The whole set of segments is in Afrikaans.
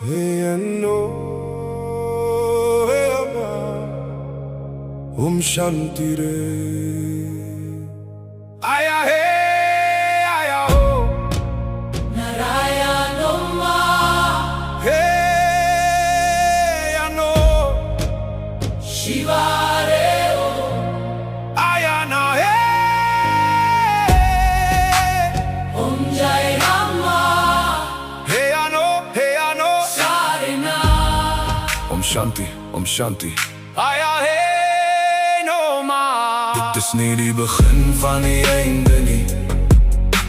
Ano, Shanti Re. Aya hey, aya ho. Narayano Ma. Hey, ano, Shiva Re O. aya na hey. Om Jai Rama. Hey, ano, Sarina. Om Shanti, Om Shanti. aya hey, no ma. Dit is niet die begin van die einde nie.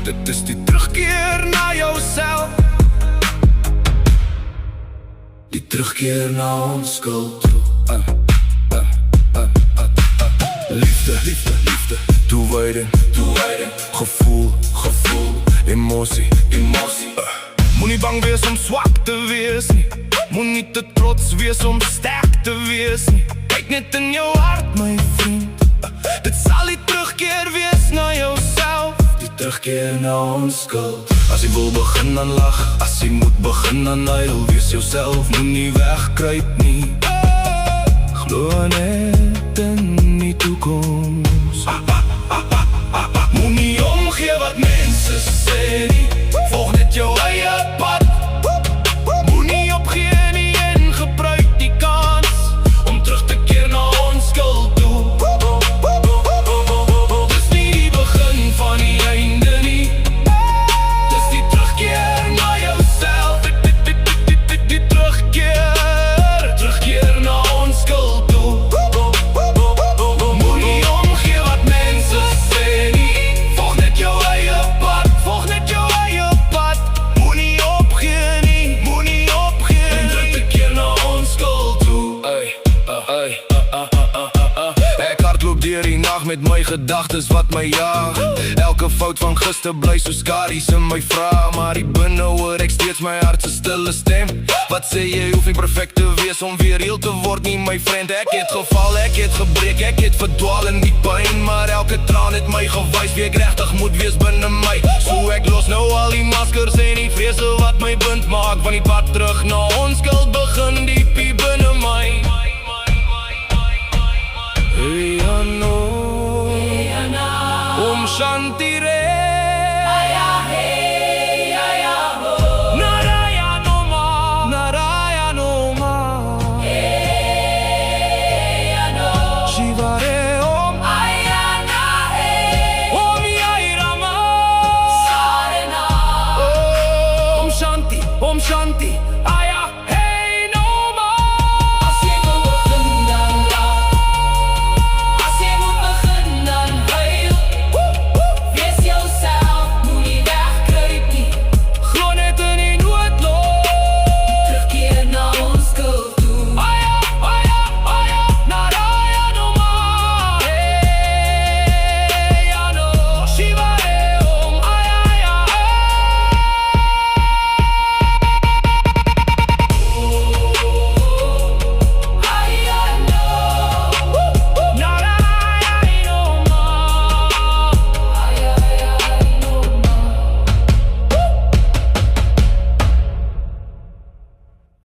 Dit is die terugkeer naar jouzelf. Die terugkeer naar onskuld toe. Liefde, liefde, liefde. Toewijding, toewijding. Gevoel, gevoel. Emotie, emotie. Moet niet bang wees om zwak te wees nie. Moet niet te trots wees om sterk te wees nie. Kijk net in jou hart, my vriend. Dit sal die terugkeer wees na jouself. Die terugkeer naar onskuld. As jy wil begin dan lach, as jy moet begin dan huil. Wees jouself, moet nie wegkruip nie. Glo net in die toekoms. Moet nie omgee wat mense sê nie. Volg net jou eie pad. Moet nie opgee nie en gebruik die kans om terug te keer na onskuld toe. Dis nie die begin van die einde nie. Dis die terugkeer na jouself. Die terugkeer na onskuld toe. Moet nie omgee wat mense sê nie. Volg net jou eie pad. Volg net jou eie pad. Moet nie opgee nie. Moet nie opgee nie. Terug keer na onskuld toe. Ek hardloop deur die nacht met my gedagtes wat my jaag. Elke fout van gister bly so skaries in my vraag. Maar die binne hoor ek steeds my hart se stille stem. Wat sê jy, hoef nie perfect te wees om weer heel te word nie, my vriend. Ek het geval, ek het gebreek, ek het verdwaal in die pyn. Maar elke traan het my gewys wie ek regtig moet wees binne my. So ek los nou al die maskers en die vrese wat my bind maak. Van die pad terug na onskuld begin diepie binne my. Hey, ano, Om Shanti Re. Aya hey, aya ho. Narayano Ma, Narayano Ma. Hey, ano. Shiva Re Om, Aya na hey. Om Jai Rama. Sarina. Om Shanti, Om Shanti. Aya